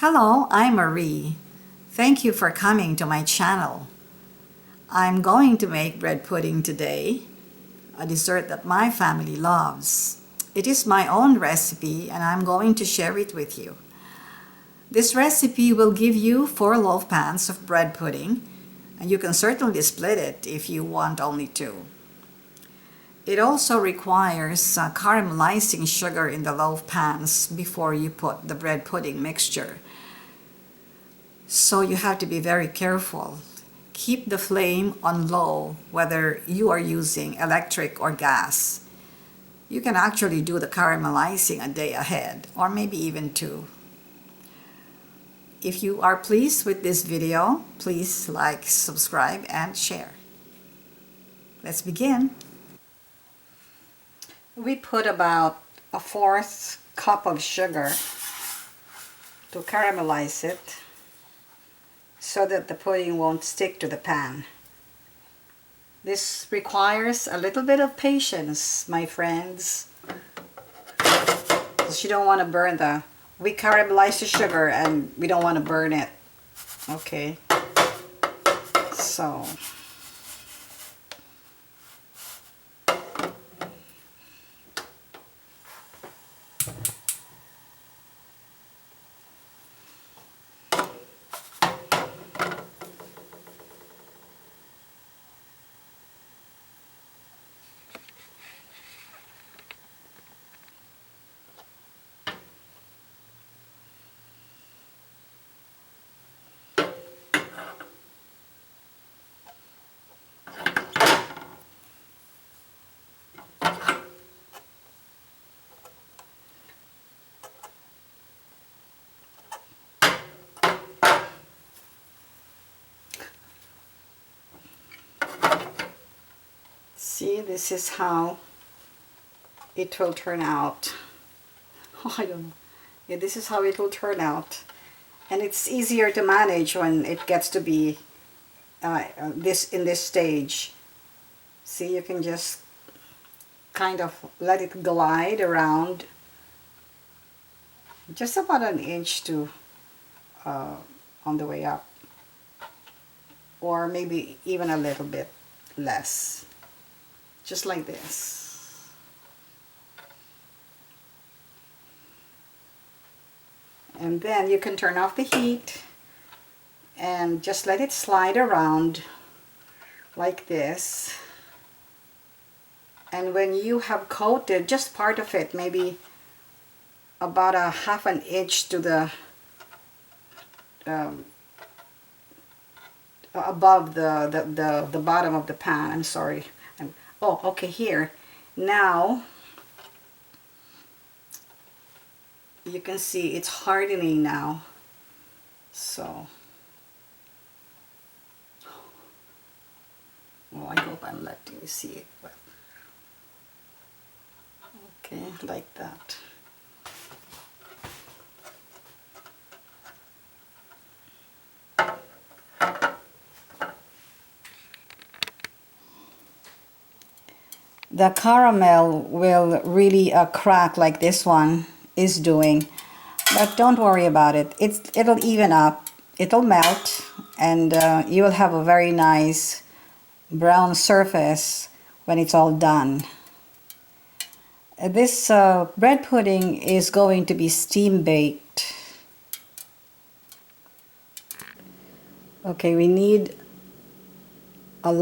Hello, I'm Marie. Thank you for coming to my channel. I'm going to make bread pudding today, a dessert that my family loves. It is my own recipe and I'm going to share it with you. This recipe will give you 4 loaf pans of bread pudding, and you can certainly split it if you want only 2. It also requires caramelizing sugar in the loaf pans before you put the bread pudding mixture. So you have to be very careful. Keep the flame on low whether you are using electric or gas. You can actually do the caramelizing a day ahead or maybe even 2. If you are pleased with this video, please like, subscribe, and share. Let's begin. We put about a 1/4 cup of sugar to caramelize it so that the pudding won't stick to the pan. This requires a little bit of patience, my friends, because you don't want to burn we caramelize the sugar and we don't want to burn it. Okay, so see, this is how it will turn out. Oh, I don't know. Yeah, this is how it will turn out. And it's easier to manage when it gets to be in this stage. See, you can just kind of let it glide around just about an inch to on the way up, or maybe even a little bit less, just like this. And then you can turn off the heat and just let it slide around like this. And when you have coated just part of it, maybe about a 1/2 inch to the above the bottom of the pan. I'm sorry. Oh, okay, here. Now you can see it's hardening now. So, well, I hope I'm letting you see it. But okay, like that. The caramel will really crack like this one is doing, but don't worry about it. It'll even up, it'll melt, and you will have a very nice brown surface when it's all done. This bread pudding is going to be steam baked. Okay, we need a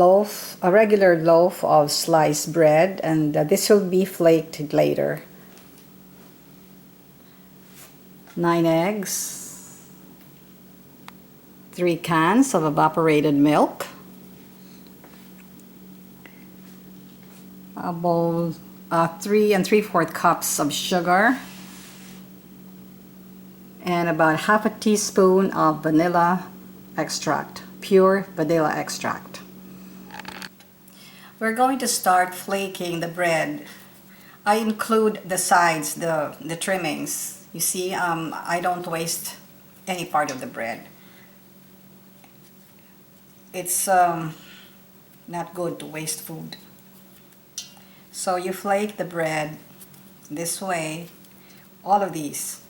regular loaf of sliced bread, and this will be flaked later. 9 eggs, 3 cans of evaporated milk, a bowl, 3 3/4 cups of sugar, and about 1/2 teaspoon of vanilla extract, pure vanilla extract. We're going to start flaking the bread. I include the sides, the trimmings. You see, I don't waste any part of the bread. It's not good to waste food. So you flake the bread this way, all of these.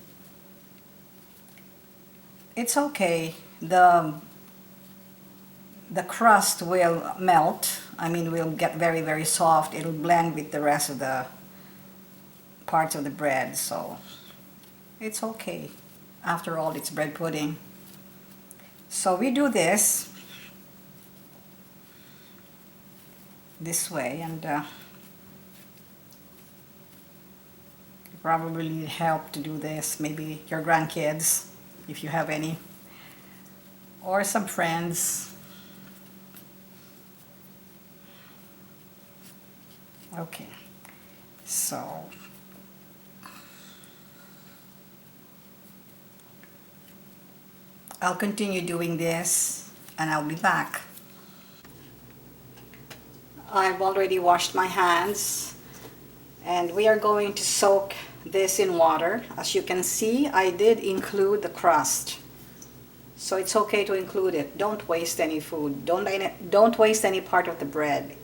it's okay. The crust will melt. I mean, will get very, very soft. It'll blend with the rest of the parts of the bread, so it's okay. After all, it's bread pudding. So we do this way, and probably need help to do this. Maybe your grandkids, if you have any, or some friends. Okay, so I'll continue doing this and I'll be back. I've already washed my hands and we are going to soak this in water. As you can see, I did include the crust. So it's okay to include it. Don't waste any food. Don't waste any part of the bread.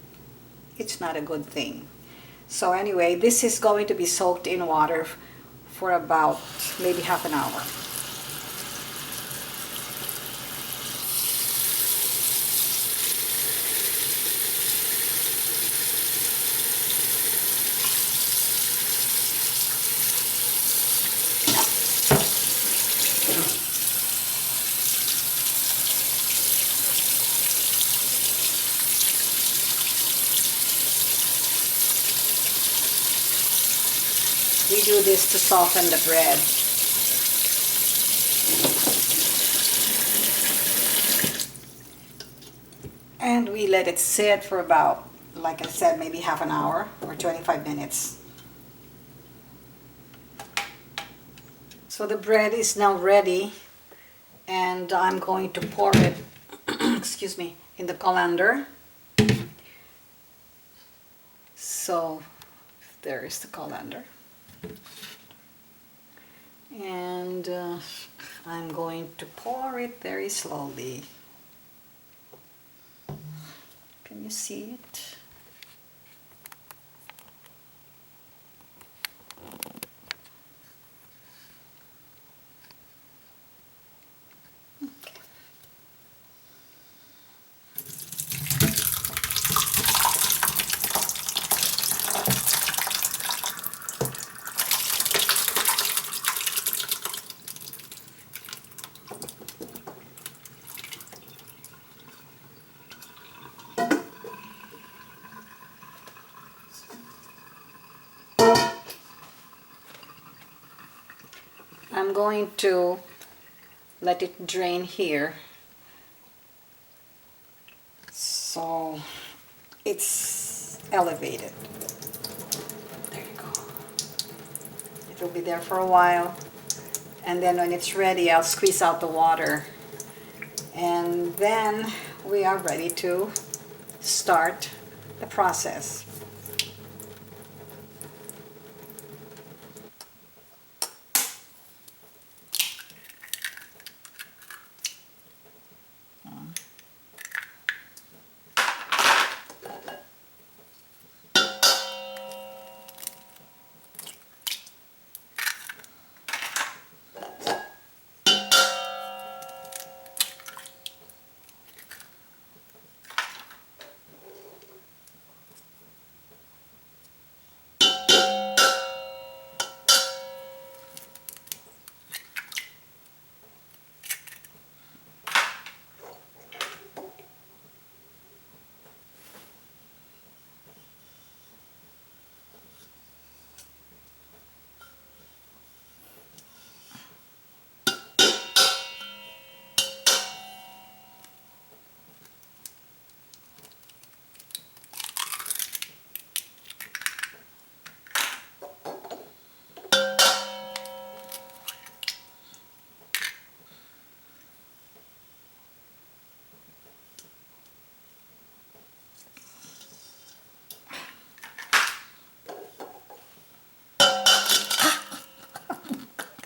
It's not a good thing. So anyway, this is going to be soaked in water for about maybe half an hour. We do this to soften the bread. And we let it sit for about, like I said, maybe half an hour or 25 minutes. So the bread is now ready and I'm going to pour it, excuse me, in the colander. So there is the colander. And I'm going to pour it very slowly. Can you see it? Okay. I'm going to let it drain here. So it's elevated. There you go. It will be there for a while. And then when it's ready, I'll squeeze out the water. And then we are ready to start the process.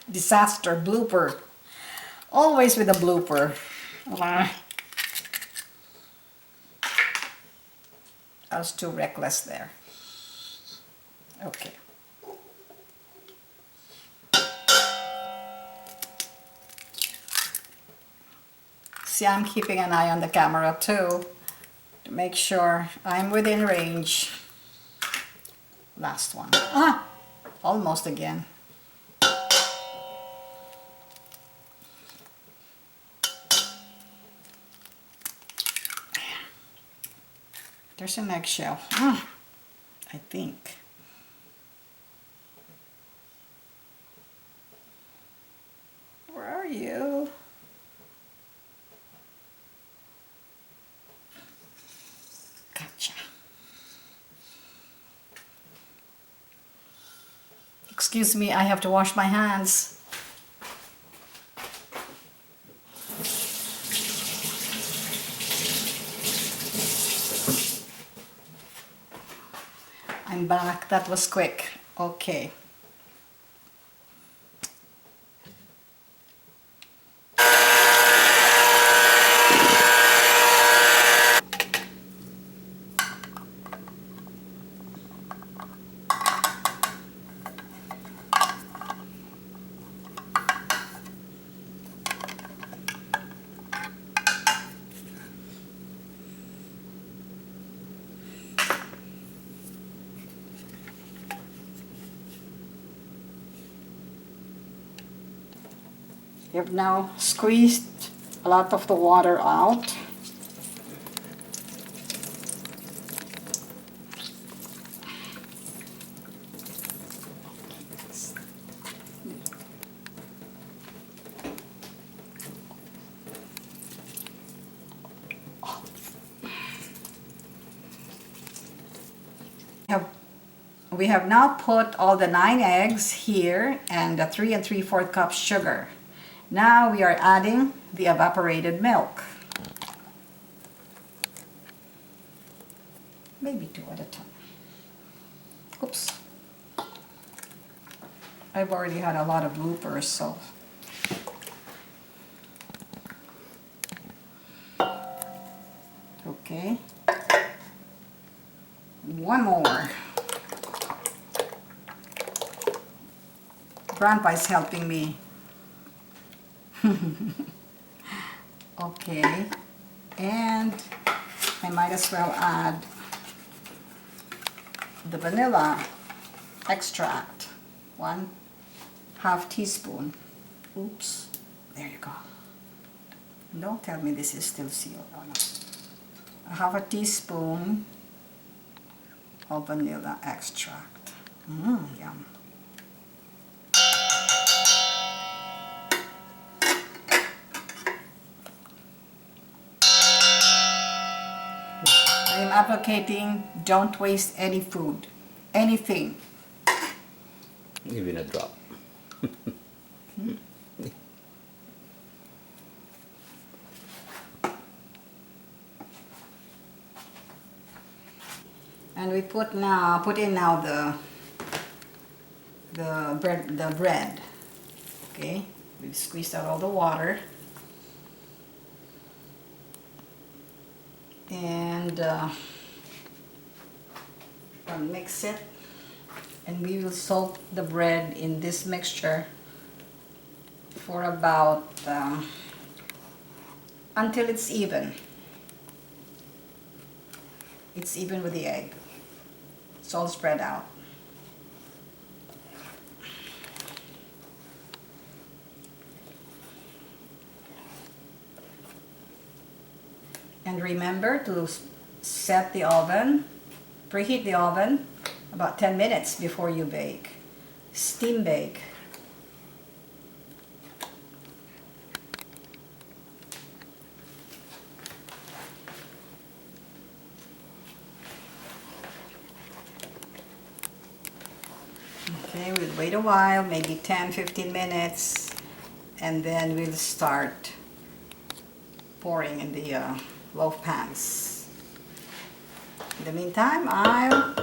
Disaster, blooper. Always with a blooper. I was too reckless there. Okay. See, I'm keeping an eye on the camera too to make sure I'm within range. Last one. Ah, almost again. There's an eggshell. I think. Where are you? Gotcha. Excuse me, I have to wash my hands. I'm back. That was quick. Okay. You've now squeezed a lot of the water out. We have now put all the 9 eggs here and the 3 3/4 cups sugar. Now we are adding the evaporated milk. Maybe 2 at a time. Oops. I've already had a lot of bloopers, so. Okay. 1 more. Grandpa is helping me. Okay, and I might as well add the vanilla extract, 1/2 teaspoon. Oops, there you go. Don't tell me this is still sealed. Oh, no. 1/2 teaspoon of vanilla extract. Yum. I'm advocating don't waste any food, anything. Even a drop. And we put in now the bread. Okay, we've squeezed out all the water. And I'll mix it, and we will soak the bread in this mixture for about until it's even. It's even with the egg. It's all spread out. And remember to set the oven, preheat the oven about 10 minutes before you bake. Steam bake. Okay, we'll wait a while, maybe 10-15 minutes, and then we'll start pouring in the loaf pans. In the meantime, I'll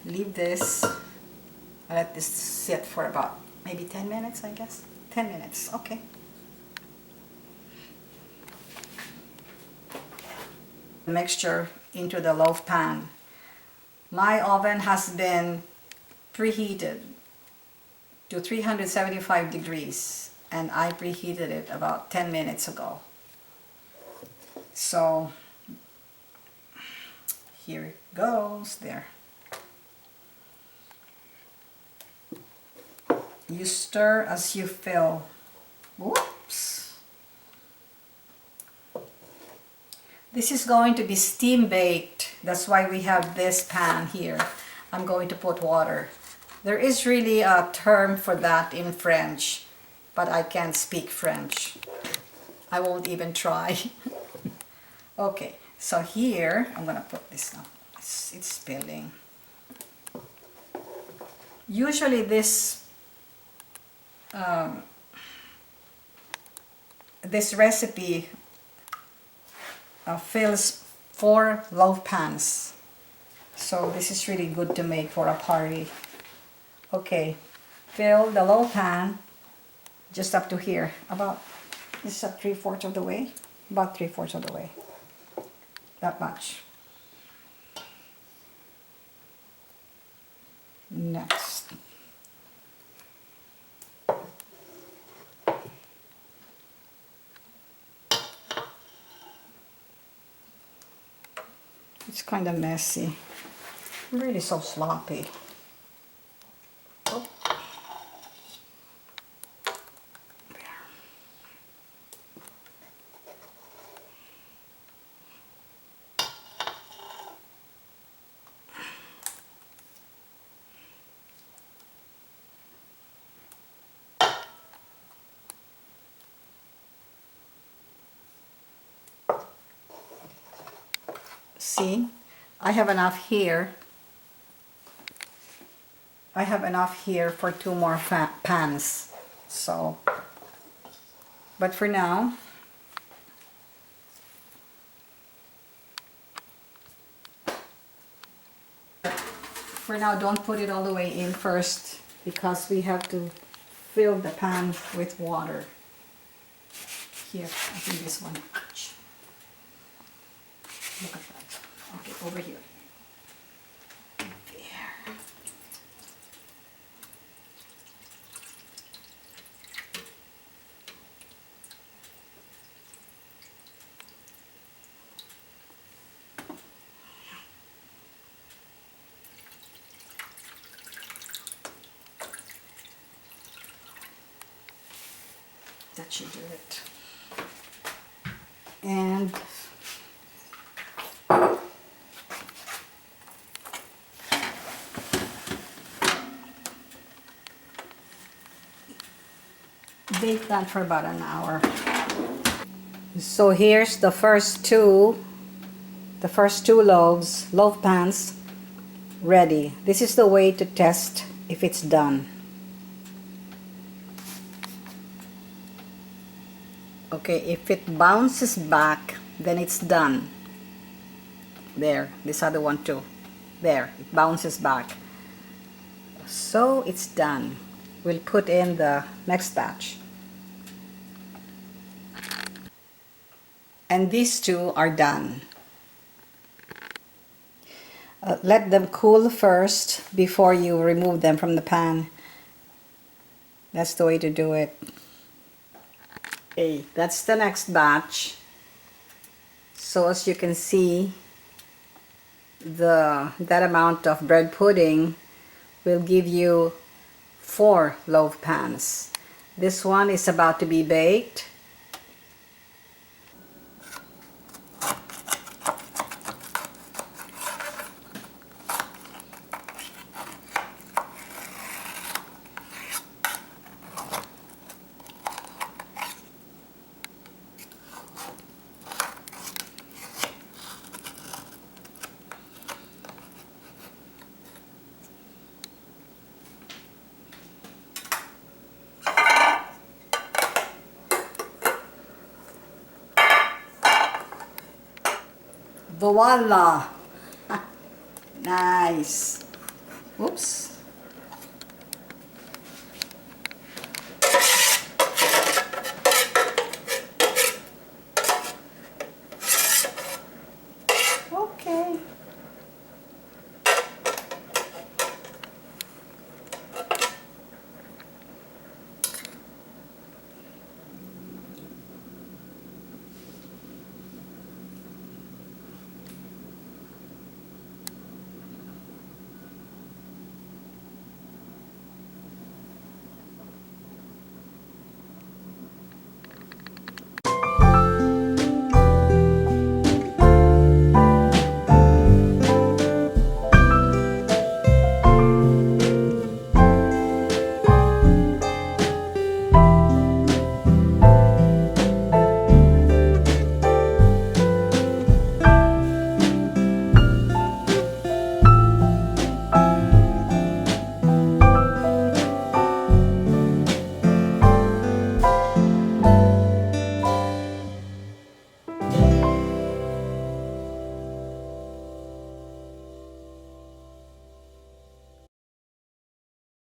leave this, I'll let this sit for about maybe 10 minutes, I guess. 10 minutes, okay. Mixture into the loaf pan. My oven has been preheated to 375 degrees, and I preheated it about 10 minutes ago. So here it goes. There. You stir as you fill. Whoops. This is going to be steam baked. That's why we have this pan here. I'm going to put water. There is really a term for that in French, but I can't speak French. I won't even try. Okay, so here, I'm gonna put this now. It's spilling. Usually this this recipe fills 4 loaf pans. So this is really good to make for a party. Okay, fill the loaf pan just up to here. About, this is up 3/4 of the way. About 3/4 of the way. That much. Next. It's kind of messy. Really so sloppy. Oh. See, I have enough here. I have enough here for 2 more pans. So, but for now, don't put it all the way in first, because we have to fill the pan with water. Here, I think this one. Look at that. Okay, over here. There. That should do it. And bake that for about an hour. So here's the first two loaf pans ready. This is the way to test if it's done. Okay, if it bounces back, then it's done. There, this other one too. There, it bounces back. So it's done. We'll put in the next batch. And these two are done. Let them cool first before you remove them from the pan. That's the way to do it. Okay, that's the next batch. So as you can see, that amount of bread pudding will give you 4 loaf pans. This one is about to be baked. Voila! Nice. Oops.